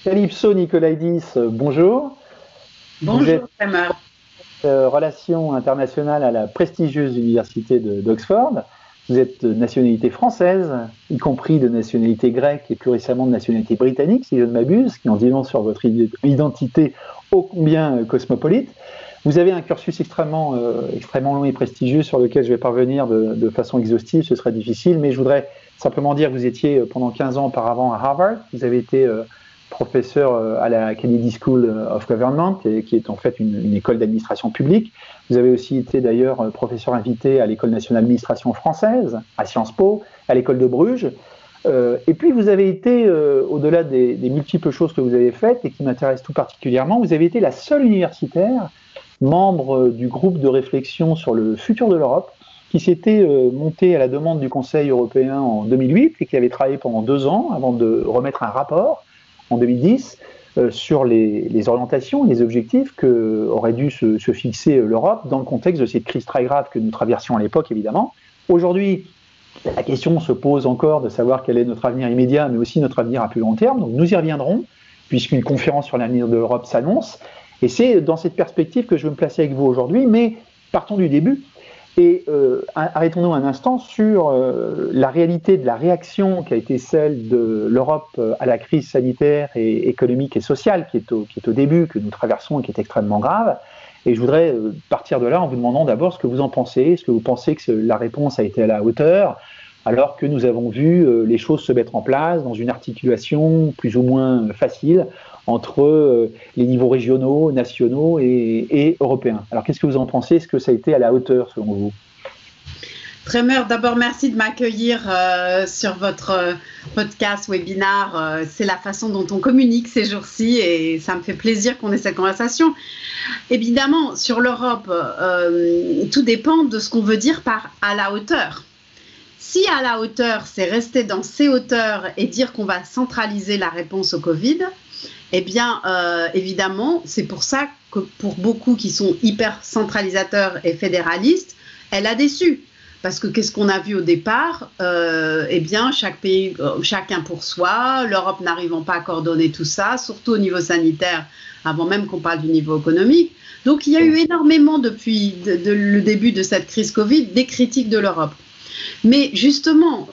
Calypso Nicolaïdis, bonjour. Bonjour, Kramer. Relations internationales à la prestigieuse université d'Oxford. Vous êtes de nationalité française, y compris de nationalité grecque et plus récemment de nationalité britannique, si je ne m'abuse, qui en dit long sur votre identité ô combien cosmopolite. Vous avez un cursus extrêmement long et prestigieux sur lequel je vais parvenir de façon exhaustive, ce serait difficile, mais je voudrais simplement dire que vous étiez pendant 15 ans auparavant à Harvard, vous avez été professeur à la Kennedy School of Government, qui est en fait une école d'administration publique. Vous avez aussi été d'ailleurs professeur invité à l'École nationale d'administration française, à Sciences Po, à l'École de Bruges. Et puis vous avez été, au-delà des multiples choses que vous avez faites et qui m'intéressent tout particulièrement, vous avez été la seule universitaire membre du groupe de réflexion sur le futur de l'Europe qui s'était monté à la demande du Conseil européen en 2008 et qui avait travaillé pendant 2 ans avant de remettre un rapport en 2010 sur les orientations, les objectifs qu'aurait dû se fixer l'Europe dans le contexte de cette crise très grave que nous traversions à l'époque, évidemment. Aujourd'hui, la question se pose encore de savoir quel est notre avenir immédiat, mais aussi notre avenir à plus long terme. Donc nous y reviendrons, puisqu'une conférence sur l'avenir de l'Europe s'annonce. Et c'est dans cette perspective que je veux me placer avec vous aujourd'hui, mais partons du début. Et arrêtons-nous un instant sur la réalité de la réaction qui a été celle de l'Europe à la crise sanitaire et économique et sociale qui est au début, que nous traversons et qui est extrêmement grave. Et je voudrais partir de là en vous demandant d'abord ce que vous en pensez. Est-ce que vous pensez que la réponse a été à la hauteur, alors que nous avons vu les choses se mettre en place dans une articulation plus ou moins facile entre les niveaux régionaux, nationaux et européens. Alors qu'est-ce que vous en pensez? Est-ce que ça a été à la hauteur selon vous? Kramer, d'abord merci de m'accueillir sur votre podcast, webinaire. C'est la façon dont on communique ces jours-ci et ça me fait plaisir qu'on ait cette conversation. Évidemment, sur l'Europe, tout dépend de ce qu'on veut dire par « à la hauteur ». Si à la hauteur, c'est rester dans ces hauteurs et dire qu'on va centraliser la réponse au Covid, eh bien, évidemment, c'est pour ça que pour beaucoup qui sont hyper centralisateurs et fédéralistes, elle a déçu. Parce que qu'est-ce qu'on a vu au départ? Eh bien, chaque pays, chacun pour soi, l'Europe n'arrivant pas à coordonner tout ça, surtout au niveau sanitaire, avant même qu'on parle du niveau économique. Donc, il y a eu énormément depuis le début de cette crise Covid, des critiques de l'Europe. Mais justement,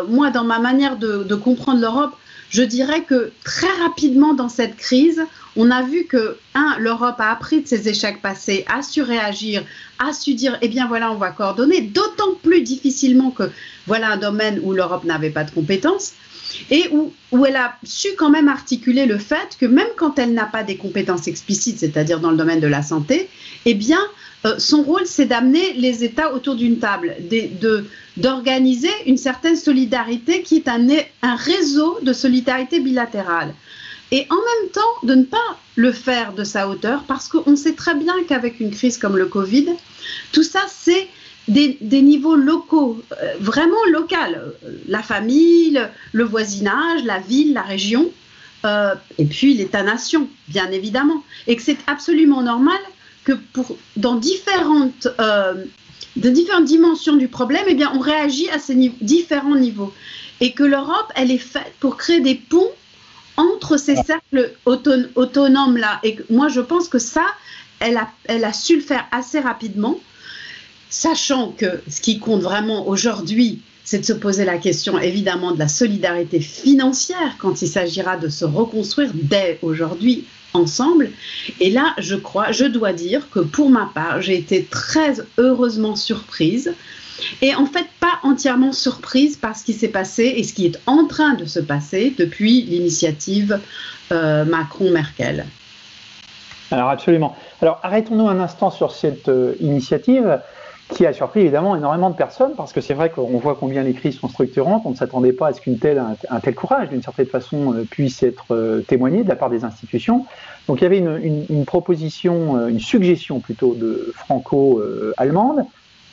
moi, dans ma manière de comprendre l'Europe, je dirais que très rapidement dans cette crise, on a vu que, l'Europe a appris de ses échecs passés, a su réagir, a su dire, eh bien voilà, on va coordonner, d'autant plus difficilement que voilà un domaine où l'Europe n'avait pas de compétences et où elle a su quand même articuler le fait que même quand elle n'a pas des compétences explicites, c'est-à-dire dans le domaine de la santé, eh bien, son rôle, c'est d'amener les États autour d'une table, d'organiser une certaine solidarité qui est un réseau de solidarité bilatérale. Et en même temps, de ne pas le faire de sa hauteur, parce qu'on sait très bien qu'avec une crise comme le Covid, tout ça, c'est des niveaux locaux, vraiment local. La famille, le voisinage, la ville, la région, et puis l'État-nation, bien évidemment. Et que c'est absolument normal que dans différentes dimensions du problème, eh bien, on réagit à ces différents niveaux. Et que l'Europe, elle est faite pour créer des ponts entre ces cercles autonomes-là. Et moi, je pense que ça, elle a su le faire assez rapidement, sachant que ce qui compte vraiment aujourd'hui, c'est de se poser la question, évidemment, de la solidarité financière quand il s'agira de se reconstruire dès aujourd'hui ensemble. Et là, je dois dire que pour ma part, j'ai été très heureusement surprise. Et en fait, pas entièrement surprise par ce qui s'est passé et ce qui est en train de se passer depuis l'initiative Macron-Merkel. Alors absolument. Alors arrêtons-nous un instant sur cette initiative qui a surpris évidemment énormément de personnes parce que c'est vrai qu'on voit combien les crises sont structurantes. On ne s'attendait pas à ce un tel courage, d'une certaine façon, puisse être témoigné de la part des institutions. Donc il y avait une proposition, une suggestion plutôt de franco-allemande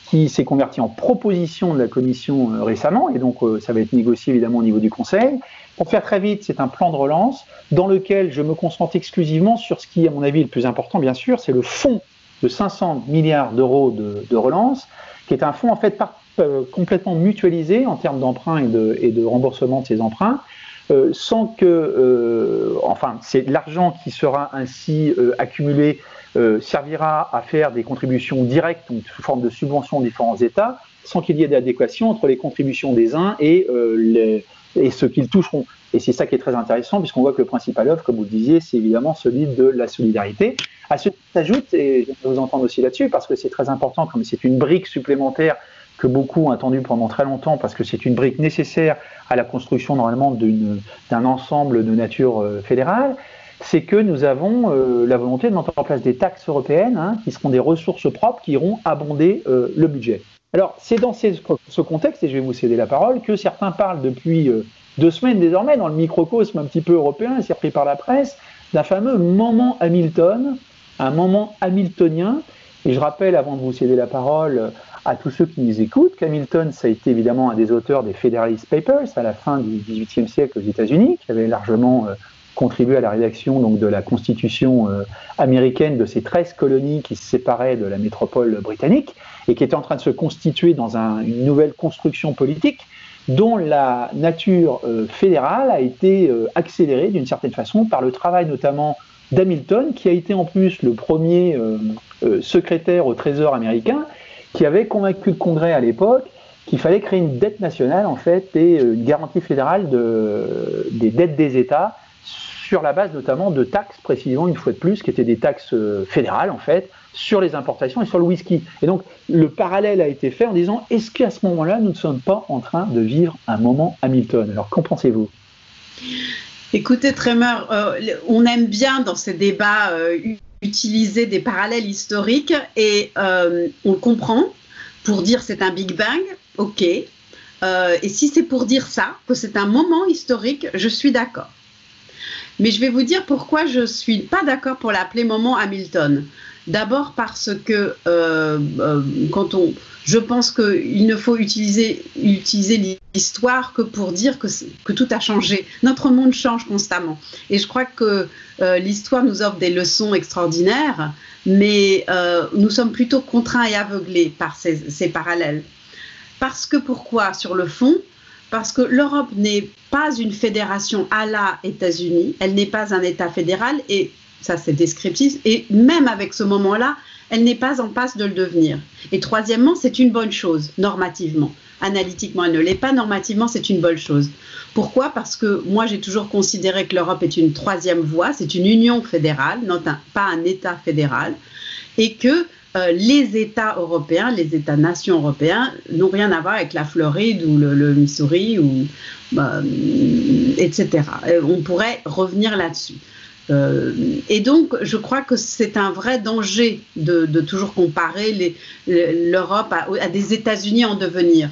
qui s'est converti en proposition de la Commission récemment, et donc ça va être négocié évidemment au niveau du Conseil. Pour faire très vite, c'est un plan de relance dans lequel je me concentre exclusivement sur ce qui, à mon avis, est le plus important, bien sûr, c'est le fonds de 500 milliards d'euros de relance, qui est un fonds en fait complètement mutualisé en termes d'emprunt et de remboursement de ces emprunts, sans que, c'est l'argent qui sera ainsi accumulé servira à faire des contributions directes, donc sous forme de subventions aux différents États, sans qu'il y ait d'adéquation entre les contributions des uns et ce qu'ils toucheront. Et c'est ça qui est très intéressant, puisqu'on voit que le principal œuvre, comme vous le disiez, c'est évidemment celui de la solidarité. À ce qui s'ajoute, et je vais vous entendre aussi là-dessus, parce que c'est très important, comme c'est une brique supplémentaire que beaucoup ont attendu pendant très longtemps, parce que c'est une brique nécessaire à la construction normalement d'un ensemble de nature fédérale, c'est que nous avons la volonté de mettre en place des taxes européennes, qui seront des ressources propres qui iront abonder le budget. Alors, c'est dans ce contexte, et je vais vous céder la parole, que certains parlent depuis 2 semaines désormais, dans le microcosme un petit peu européen, c'est repris par la presse, d'un fameux moment Hamilton, un moment hamiltonien. Et je rappelle, avant de vous céder la parole à tous ceux qui nous écoutent, qu'Hamilton, ça a été évidemment un des auteurs des Federalist Papers à la fin du XVIIIe siècle aux États-Unis, qui avait largement contribué à la rédaction donc, de la Constitution américaine de ces 13 colonies qui se séparaient de la métropole britannique et qui étaient en train de se constituer dans une nouvelle construction politique dont la nature fédérale a été accélérée d'une certaine façon par le travail notamment d'Hamilton, qui a été en plus le premier secrétaire au Trésor américain, qui avait convaincu le Congrès à l'époque qu'il fallait créer une dette nationale en fait et une garantie fédérale des dettes des États sur la base notamment de taxes, précisément une fois de plus, qui étaient des taxes fédérales en fait, sur les importations et sur le whisky. Et donc le parallèle a été fait en disant, est-ce qu'à ce moment-là, nous ne sommes pas en train de vivre un moment Hamilton? Alors qu'en pensez-vous? Écoutez, Tremeur, on aime bien dans ces débats utiliser des parallèles historiques et on comprend pour dire c'est un Big Bang, ok. Et si c'est pour dire ça, que c'est un moment historique, je suis d'accord. Mais je vais vous dire pourquoi je ne suis pas d'accord pour l'appeler moment Hamilton. D'abord parce que je pense qu'il ne faut utiliser l'histoire que pour dire que tout a changé. Notre monde change constamment. Et je crois que l'histoire nous offre des leçons extraordinaires, mais nous sommes plutôt contraints et aveuglés par ces parallèles. Parce que pourquoi? Sur le fond, parce que l'Europe n'est pas une fédération à la États-Unis, elle n'est pas un État fédéral, et ça c'est descriptif, et même avec ce moment-là, elle n'est pas en passe de le devenir. Et troisièmement, c'est une bonne chose, normativement. Analytiquement, elle ne l'est pas, normativement, c'est une bonne chose. Pourquoi? Parce que moi, j'ai toujours considéré que l'Europe est une troisième voie, c'est une union fédérale, pas un État fédéral, et que les États européens, les États-nations européens n'ont rien à voir avec la Floride ou le Missouri, etc. On pourrait revenir là-dessus. Et donc, je crois que c'est un vrai danger de toujours comparer l'Europe à des États-Unis en devenir.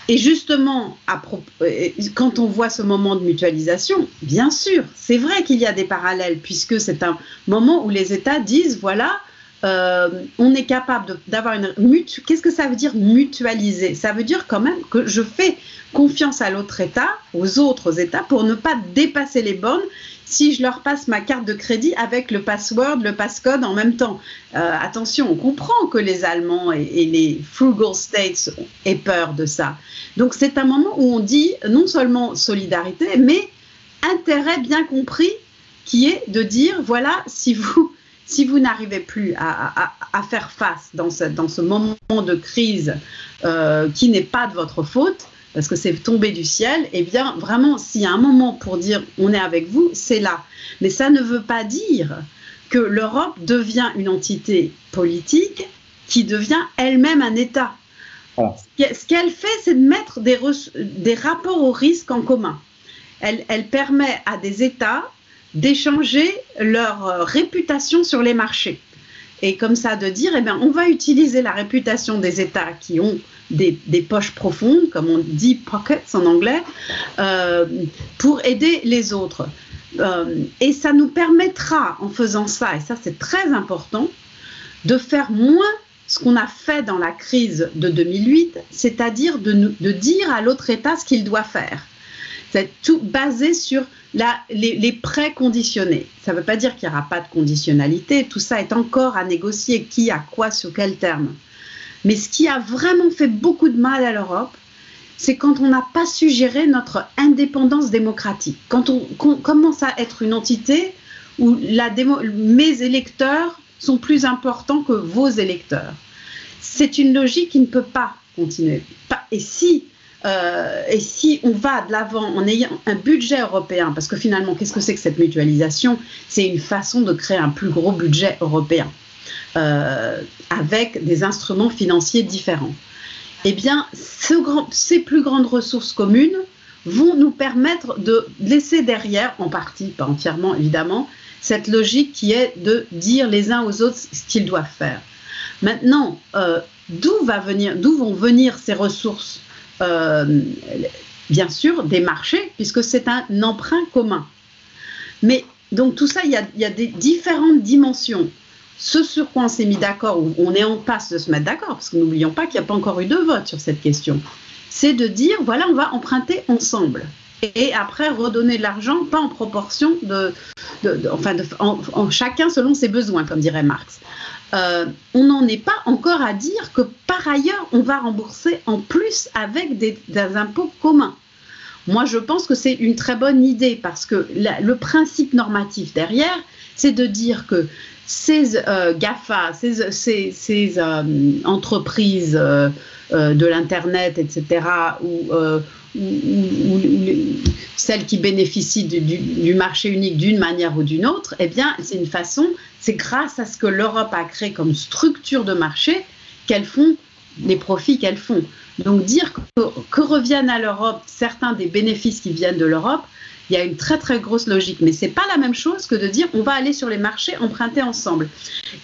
Et justement, quand on voit ce moment de mutualisation, bien sûr, c'est vrai qu'il y a des parallèles, puisque c'est un moment où les États disent, voilà, on est capable d'avoir qu'est-ce que ça veut dire mutualiser? Ça veut dire quand même que je fais confiance à l'autre État, aux autres États, pour ne pas dépasser les bornes si je leur passe ma carte de crédit avec le password, le passcode en même temps. Attention, on comprend que les Allemands et les frugal states aient peur de ça. Donc c'est un moment où on dit non seulement solidarité, mais intérêt bien compris, qui est de dire, voilà, si vous n'arrivez plus à faire face dans ce moment de crise qui n'est pas de votre faute, parce que c'est tombé du ciel, eh bien, vraiment, s'il y a un moment pour dire « on est avec vous », c'est là. Mais ça ne veut pas dire que l'Europe devient une entité politique qui devient elle-même un État. Oh. Ce qu'elle fait, c'est de mettre des rapports au risque en commun. Elle permet à des États d'échanger leur réputation sur les marchés. Et comme ça, de dire, eh bien, on va utiliser la réputation des États qui ont des poches profondes, comme on dit pockets en anglais, pour aider les autres. Et ça nous permettra, en faisant ça, et ça c'est très important, de faire moins ce qu'on a fait dans la crise de 2008, c'est-à-dire de dire à l'autre État ce qu'il doit faire. C'est tout basé sur les prêts conditionnés. Ça ne veut pas dire qu'il n'y aura pas de conditionnalité, tout ça est encore à négocier, qui, à quoi, sur quel terme. Mais ce qui a vraiment fait beaucoup de mal à l'Europe, c'est quand on n'a pas su gérer notre indépendance démocratique. Quand on commence à être une entité où mes électeurs sont plus importants que vos électeurs. C'est une logique qui ne peut pas continuer. Et si on va de l'avant en ayant un budget européen, parce que finalement, qu'est-ce que c'est que cette mutualisation? C'est une façon de créer un plus gros budget européen, avec des instruments financiers différents. Eh bien, ces plus grandes ressources communes vont nous permettre de laisser derrière, en partie, pas entièrement évidemment, cette logique qui est de dire les uns aux autres ce qu'ils doivent faire. Maintenant, d'où vont venir ces ressources? Bien sûr, des marchés, puisque c'est un emprunt commun. Mais donc tout ça, il y a des différentes dimensions. Ce sur quoi on s'est mis d'accord, ou on est en passe de se mettre d'accord, parce que n'oublions pas qu'il n'y a pas encore eu de vote sur cette question, c'est de dire, voilà, on va emprunter ensemble. Et après, redonner de l'argent, pas en proportion en chacun selon ses besoins, comme dirait Marx. On n'en est pas encore à dire que par ailleurs, on va rembourser en plus avec des impôts communs. Moi, je pense que c'est une très bonne idée parce que le principe normatif derrière, c'est de dire que ces GAFA, ces entreprises de l'Internet, etc., ou celles qui bénéficient du marché unique d'une manière ou d'une autre, eh bien, c'est grâce à ce que l'Europe a créé comme structure de marché qu'elles font les profits qu'elles font. Donc dire que reviennent à l'Europe certains des bénéfices qui viennent de l'Europe, il y a une très très grosse logique, mais c'est pas la même chose que de dire on va aller sur les marchés emprunter ensemble.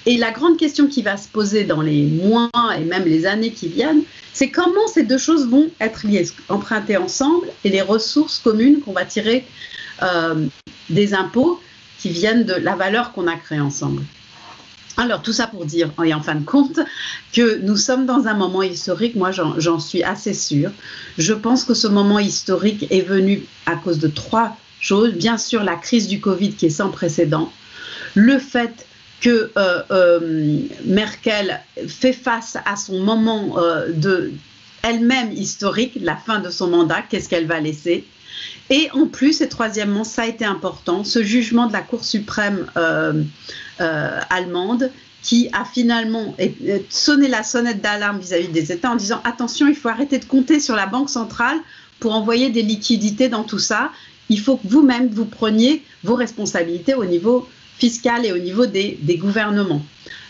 Et la grande question qui va se poser dans les mois et même les années qui viennent, c'est comment ces deux choses vont être liées, emprunter ensemble et les ressources communes qu'on va tirer des impôts qui viennent de la valeur qu'on a créée ensemble. Alors tout ça pour dire, et en fin de compte, que nous sommes dans un moment historique, moi j'en suis assez sûre. Je pense que ce moment historique est venu à cause de trois choses. Bien sûr, la crise du Covid qui est sans précédent, le fait que Merkel fait face à son moment elle-même historique, la fin de son mandat, qu'est-ce qu'elle va laisser. Et en plus, et troisièmement, ça a été important, ce jugement de la Cour suprême allemande qui a finalement sonné la sonnette d'alarme vis-à-vis des États en disant attention, il faut arrêter de compter sur la Banque centrale pour envoyer des liquidités dans tout ça. Il faut que vous-même, vous preniez vos responsabilités au niveau fiscal et au niveau des gouvernements.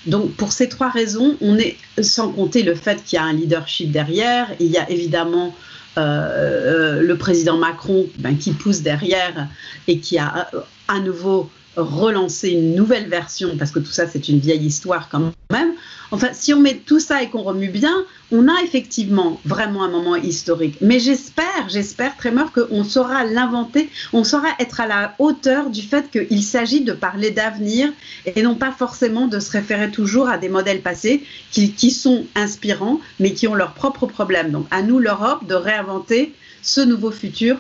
Donc pour ces trois raisons, on est, sans compter le fait qu'il y a un leadership derrière, il y a évidemment le président Macron qui pousse derrière et qui a à nouveau relancé une nouvelle version, parce que tout ça c'est une vieille histoire quand même. Enfin, si on met tout ça et qu'on remue bien, on a effectivement vraiment un moment historique. Mais j'espère Tremor qu'on saura l'inventer, on saura être à la hauteur du fait qu'il s'agit de parler d'avenir et non pas forcément de se référer toujours à des modèles passés qui sont inspirants mais qui ont leurs propres problèmes. Donc à nous l'Europe de réinventer ce nouveau futur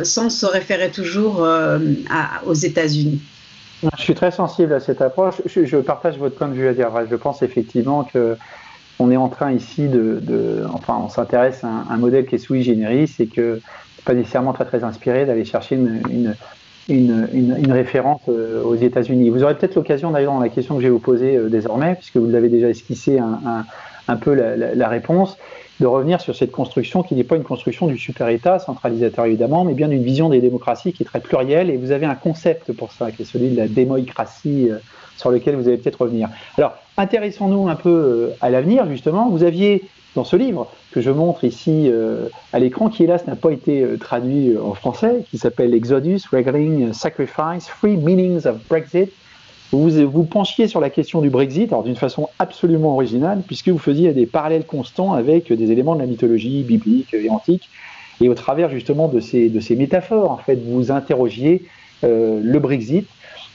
sans se référer toujours aux États-Unis. Je suis très sensible à cette approche. Je partage votre point de vue à dire. Je pense effectivement qu'on est en train ici on s'intéresse à un modèle qui est sui generis et que c'est pas nécessairement très très inspiré d'aller chercher une référence aux États-Unis. Vous aurez peut-être l'occasion d'ailleurs dans la question que je vais vous poser désormais, puisque vous l'avez déjà esquissé un peu la réponse, de revenir sur cette construction qui n'est pas une construction du super-État centralisateur évidemment, mais bien d'une vision des démocraties qui est très plurielle, et vous avez un concept pour ça, qui est celui de la démoïcratie, sur lequel vous allez peut-être revenir. Alors, intéressons-nous un peu à l'avenir, justement. Vous aviez, dans ce livre, que je montre ici à l'écran, qui hélas n'a pas été traduit en français, qui s'appelle Exodus, Reckoning, Sacrifice, Three Meanings of Brexit. Vous penchiez sur la question du Brexit, alors d'une façon absolument originale, puisque vous faisiez des parallèles constants avec des éléments de la mythologie biblique et antique, et au travers justement de ces métaphores, en fait, vous interrogiez le Brexit,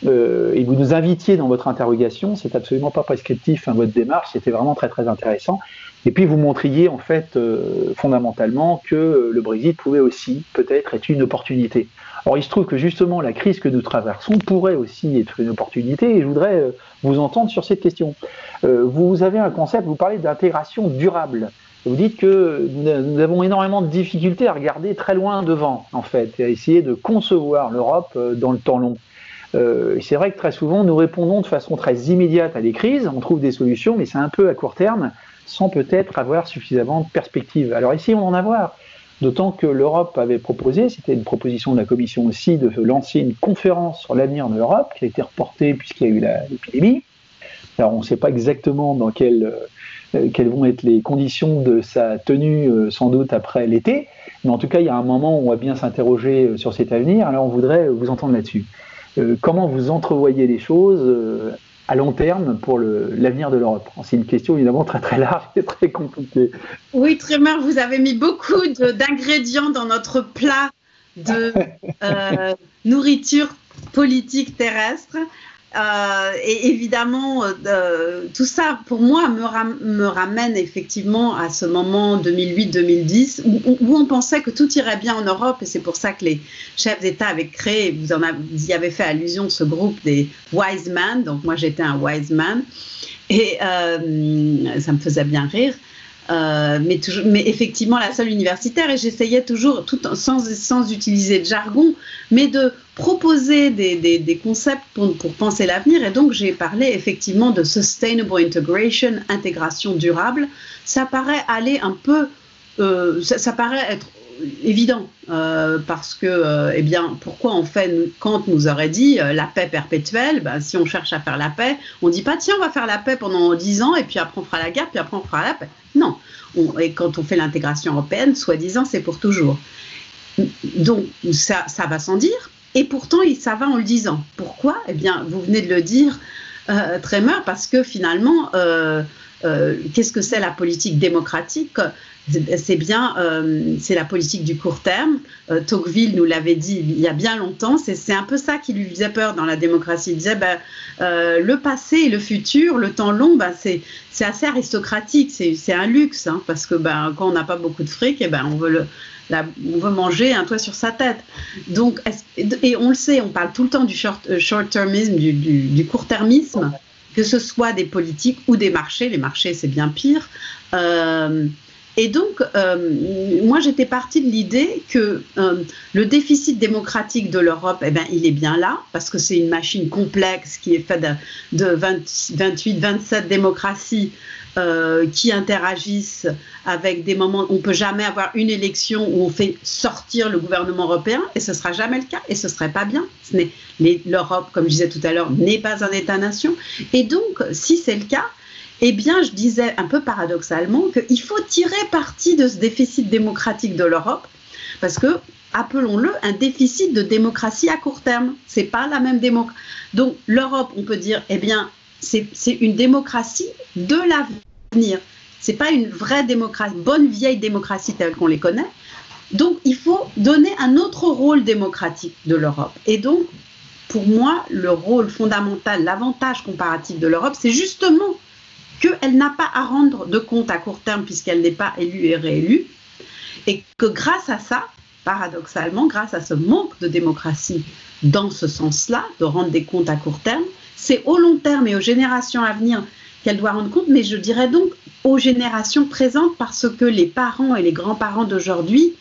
et vous nous invitiez dans votre interrogation. C'est absolument pas prescriptif, votre démarche, c'était vraiment très très intéressant. Et puis vous montriez en fait fondamentalement que le Brexit pouvait aussi peut-être être une opportunité. Alors il se trouve que justement la crise que nous traversons pourrait aussi être une opportunité et je voudrais vous entendre sur cette question. Vous avez un concept, vous parlez d'intégration durable. Vous dites que nous avons énormément de difficultés à regarder très loin devant, en fait, et à essayer de concevoir l'Europe dans le temps long. C'est vrai que très souvent, nous répondons de façon très immédiate à des crises, on trouve des solutions, mais c'est un peu à court terme, sans peut-être avoir suffisamment de perspectives. Alors essayons d'en avoir, d'autant que l'Europe avait proposé, c'était une proposition de la Commission aussi, de lancer une conférence sur l'avenir de l'Europe, qui a été reportée puisqu'il y a eu l'épidémie. Alors on ne sait pas exactement dans quelles vont être les conditions de sa tenue sans doute après l'été, mais en tout cas il y a un moment où on va bien s'interroger sur cet avenir, alors on voudrait vous entendre là-dessus. Comment vous entrevoyez les choses à long terme pour l'avenir de l'Europe? C'est une question évidemment très très large et très compliquée. Oui, Trémeur, vous avez mis beaucoup d'ingrédients dans notre plat de nourriture politique terrestre. Et évidemment, tout ça, pour moi, me ramène effectivement à ce moment 2008-2010 où on pensait que tout irait bien en Europe. Et c'est pour ça que les chefs d'État avaient créé, vous y avez fait allusion, ce groupe des wise men. Donc moi, j'étais un wise man. Et ça me faisait bien rire. Mais effectivement la seule universitaire, et j'essayais toujours, sans utiliser de jargon, mais de proposer des concepts pour penser l'avenir. Et donc j'ai parlé effectivement de sustainable integration, intégration durable. Ça paraît aller un peu, ça paraît être évident, parce que, eh bien, pourquoi on fait, Kant nous aurait dit la paix perpétuelle, ben, si on cherche à faire la paix, on ne dit pas tiens, on va faire la paix pendant 10 ans, et puis après on fera la guerre, puis après on fera la paix. Non, et quand on fait l'intégration européenne, soi-disant, c'est pour toujours. Donc, ça va sans dire, et pourtant, ça va en le disant. Pourquoi? Eh bien, vous venez de le dire, Trémeur, parce que finalement, qu'est-ce que c'est la politique démocratique? C'est bien, c'est la politique du court terme. Tocqueville nous l'avait dit il y a bien longtemps. C'est un peu ça qui lui faisait peur dans la démocratie. Il disait le passé et le futur, le temps long, c'est assez aristocratique. C'est un luxe, hein, parce que quand on n'a pas beaucoup de fric, on veut manger un toit sur sa tête. Donc, et on le sait, on parle tout le temps du short-termisme, du court-termisme, que ce soit des politiques ou des marchés. Les marchés, c'est bien pire. Et donc, moi, j'étais partie de l'idée que le déficit démocratique de l'Europe, il est bien là, parce que c'est une machine complexe qui est faite de 28, 27 démocraties qui interagissent avec des moments où on ne peut jamais avoir une élection où on fait sortir le gouvernement européen, et ce ne sera jamais le cas, et ce ne serait pas bien. L'Europe, comme je disais tout à l'heure, n'est pas un État-nation. Et donc, si c'est le cas, eh bien, je disais un peu paradoxalement qu'il faut tirer parti de ce déficit démocratique de l'Europe, parce que, appelons-le, un déficit de démocratie à court terme. Ce n'est pas la même démocratie. Donc, l'Europe, on peut dire, eh bien, c'est une démocratie de l'avenir. Ce n'est pas une vraie démocratie, bonne vieille démocratie telle qu'on les connaît. Donc, il faut donner un autre rôle démocratique de l'Europe. Et donc, pour moi, le rôle fondamental, l'avantage comparatif de l'Europe, c'est justement qu'elle n'a pas à rendre de compte à court terme puisqu'elle n'est pas élue et réélue, et que grâce à ça, paradoxalement, grâce à ce manque de démocratie dans ce sens-là, de rendre des comptes à court terme, c'est au long terme et aux générations à venir qu'elle doit rendre compte, mais je dirais donc aux générations présentes, parce que les parents et les grands-parents d'aujourd'hui,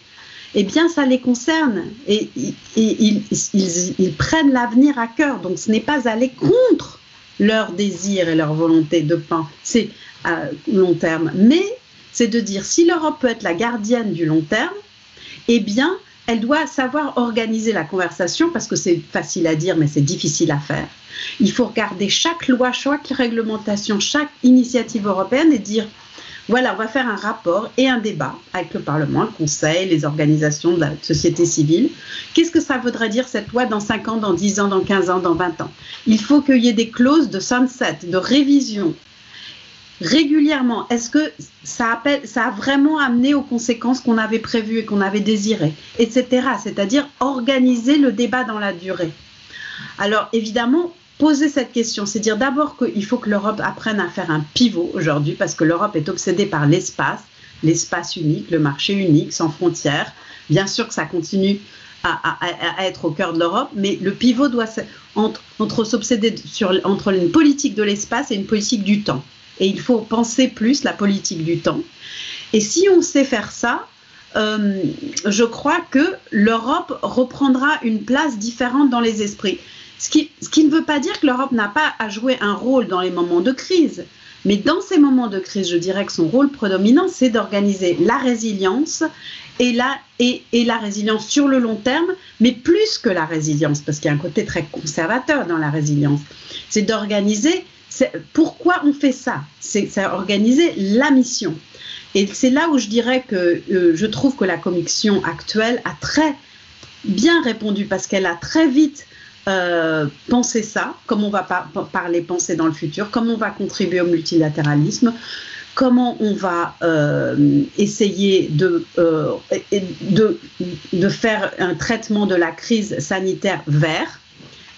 eh bien, ça les concerne, et ils prennent l'avenir à cœur, donc ce n'est pas aller contre leur désir et leur volonté de penser à long terme, mais c'est de dire si l'Europe peut être la gardienne du long terme, eh bien, elle doit savoir organiser la conversation, parce que c'est facile à dire, mais c'est difficile à faire. Il faut regarder chaque loi, chaque réglementation, chaque initiative européenne et dire, voilà, on va faire un rapport et un débat avec le Parlement, le Conseil, les organisations de la société civile. Qu'est-ce que ça voudrait dire cette loi dans 5 ans, dans 10 ans, dans 15 ans, dans 20 ans? Il faut qu'il y ait des clauses de sunset, de révision régulièrement. Est-ce que ça a vraiment amené aux conséquences qu'on avait prévues et qu'on avait désirées, etc. C'est-à-dire organiser le débat dans la durée. Alors évidemment, poser cette question, c'est dire d'abord qu'il faut que l'Europe apprenne à faire un pivot aujourd'hui, parce que l'Europe est obsédée par l'espace unique, le marché unique, sans frontières. Bien sûr que ça continue à être au cœur de l'Europe, mais le pivot doit s'obséder entre une politique de l'espace et une politique du temps. Et il faut penser plus la politique du temps. Et si on sait faire ça, je crois que l'Europe reprendra une place différente dans les esprits. Ce qui ne veut pas dire que l'Europe n'a pas à jouer un rôle dans les moments de crise. Mais dans ces moments de crise, je dirais que son rôle prédominant, c'est d'organiser la résilience et la résilience sur le long terme, mais plus que la résilience, parce qu'il y a un côté très conservateur dans la résilience. C'est d'organiser, pourquoi on fait ça? C'est organiser la mission. Et c'est là où je dirais que je trouve que la Commission actuelle a très bien répondu, parce qu'elle a très vite penser ça, comment on va parler penser dans le futur, comment on va contribuer au multilatéralisme, comment on va essayer de faire un traitement de la crise sanitaire vert,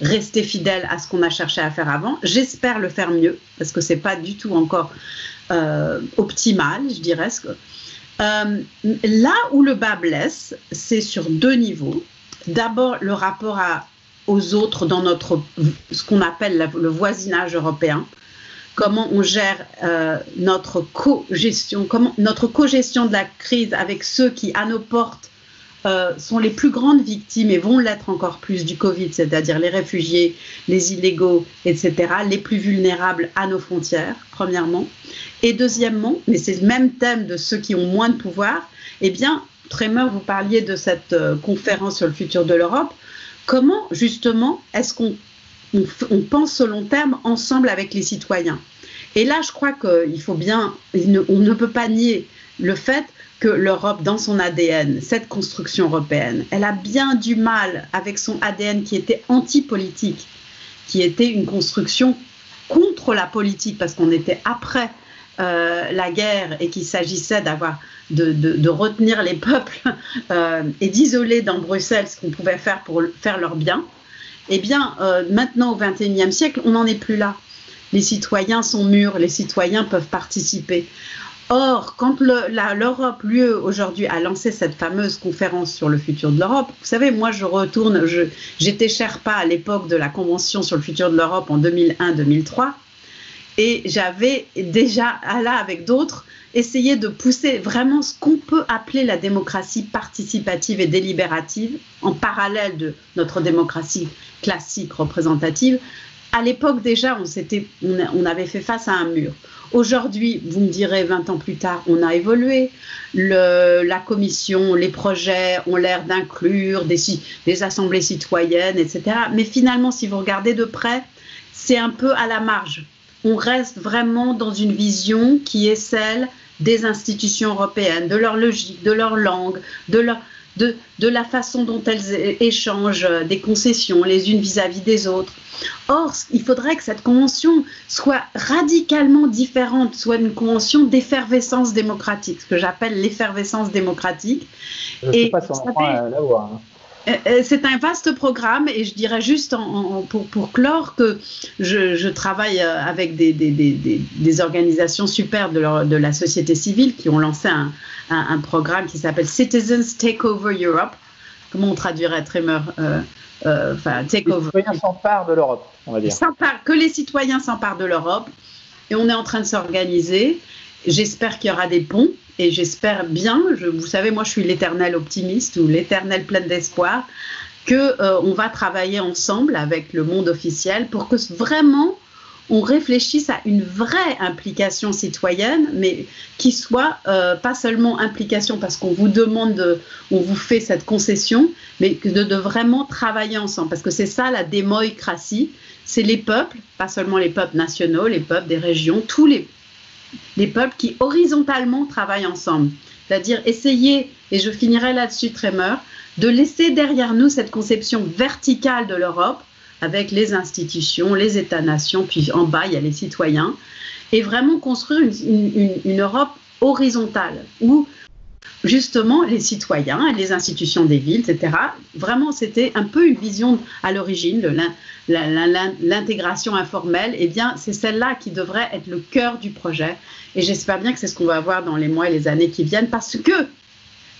rester fidèle à ce qu'on a cherché à faire avant. J'espère le faire mieux, parce que ce n'est pas du tout encore optimal, je dirais. Là où le bas blesse, c'est sur deux niveaux. D'abord, le rapport aux autres dans ce qu'on appelle le voisinage européen, comment on gère notre co-gestion de la crise avec ceux qui, à nos portes, sont les plus grandes victimes et vont l'être encore plus du Covid, c'est-à-dire les réfugiés, les illégaux, etc., les plus vulnérables à nos frontières, premièrement. Et deuxièmement, mais c'est le même thème de ceux qui ont moins de pouvoir, eh bien, Tremeur, vous parliez de cette conférence sur le futur de l'Europe. Comment, justement, est-ce qu'on pense ce long terme ensemble avec les citoyens? Et là, je crois qu'il faut bien, on ne peut pas nier le fait que l'Europe, dans son ADN, cette construction européenne, elle a bien du mal avec son ADN qui était anti-politique, qui était une construction contre la politique, parce qu'on était après la guerre et qu'il s'agissait de retenir les peuples et d'isoler dans Bruxelles ce qu'on pouvait faire pour faire leur bien. Eh bien, maintenant, au XXIe siècle, on n'en est plus là. Les citoyens sont mûrs, les citoyens peuvent participer. Or, quand l'Europe, lui, aujourd'hui, a lancé cette fameuse conférence sur le futur de l'Europe, vous savez, moi, j'étais Sherpa à l'époque de la Convention sur le futur de l'Europe en 2001-2003, et j'avais déjà, là, avec d'autres, essayé de pousser vraiment ce qu'on peut appeler la démocratie participative et délibérative, en parallèle de notre démocratie classique représentative. À l'époque, déjà, on avait fait face à un mur. Aujourd'hui, vous me direz, 20 ans plus tard, on a évolué. La commission, les projets ont l'air d'inclure des assemblées citoyennes, etc. Mais finalement, si vous regardez de près, c'est un peu à la marge. On reste vraiment dans une vision qui est celle des institutions européennes, de leur logique, de leur langue, de la façon dont elles échangent des concessions les unes vis-à-vis des autres. Or, il faudrait que cette convention soit radicalement différente, soit une convention d'effervescence démocratique, ce que j'appelle l'effervescence démocratique. Je ne sais pas si on prend la voie. C'est un vaste programme et je dirais juste pour clore que je travaille avec des organisations super de la société civile qui ont lancé un programme qui s'appelle Citizens Take Over Europe. Comment on traduirait, Tremeur take over. Les citoyens s'emparent de l'Europe, on va dire. Que les citoyens s'emparent de l'Europe et on est en train de s'organiser. J'espère qu'il y aura des ponts. Et j'espère bien, vous savez, moi je suis l'éternelle optimiste ou l'éternelle pleine d'espoir, qu'on va travailler ensemble avec le monde officiel pour que vraiment on réfléchisse à une vraie implication citoyenne, mais qui soit pas seulement implication parce qu'on vous demande, on vous fait cette concession, mais de vraiment travailler ensemble. Parce que c'est ça la démocratie, c'est les peuples, pas seulement les peuples nationaux, les peuples des régions, tous les peuples qui horizontalement travaillent ensemble. C'est-à-dire essayer, et je finirai là-dessus, Tremeur, de laisser derrière nous cette conception verticale de l'Europe, avec les institutions, les États-nations, puis en bas, il y a les citoyens, et vraiment construire une Europe horizontale, où justement les citoyens, les institutions des villes, etc., vraiment c'était un peu une vision à l'origine de l'intégration informelle, eh bien c'est celle-là qui devrait être le cœur du projet, et j'espère bien que c'est ce qu'on va avoir dans les mois et les années qui viennent, parce que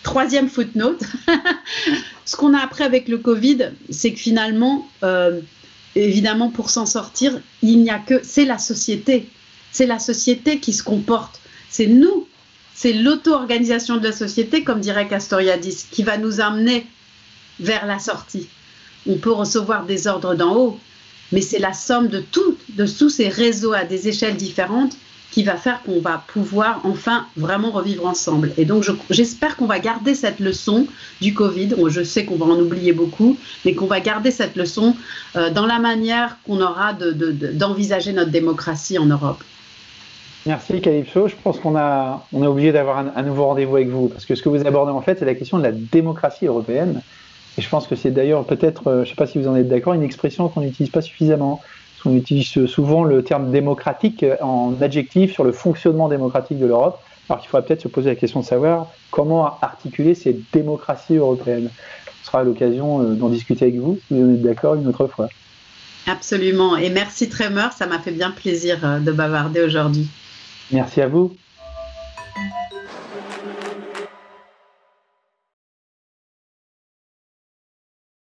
troisième footnote, ce qu'on a appris avec le Covid, c'est que finalement, évidemment, pour s'en sortir, c'est la société. C'est la société qui se comporte. C'est nous, c'est l'auto-organisation de la société, comme dirait Castoriadis, qui va nous amener vers la sortie. On peut recevoir des ordres d'en haut, mais c'est la somme de tous ces réseaux à des échelles différentes qui va faire qu'on va pouvoir enfin vraiment revivre ensemble. Et donc j'espère qu'on va garder cette leçon du Covid. Je sais qu'on va en oublier beaucoup, mais qu'on va garder cette leçon dans la manière qu'on aura d'envisager notre démocratie en Europe. Merci Calypso. Je pense qu'on est obligé d'avoir un nouveau rendez-vous avec vous, parce que ce que vous abordez en fait, c'est la question de la démocratie européenne. Et je pense que c'est d'ailleurs peut-être, je ne sais pas si vous en êtes d'accord, une expression qu'on n'utilise pas suffisamment. On utilise souvent le terme démocratique en adjectif sur le fonctionnement démocratique de l'Europe, alors qu'il faudrait peut-être se poser la question de savoir comment articuler ces démocraties européennes. Ce sera l'occasion d'en discuter avec vous, si vous en êtes d'accord, une autre fois. Absolument. Et merci Tremor, ça m'a fait bien plaisir de bavarder aujourd'hui. Merci à vous.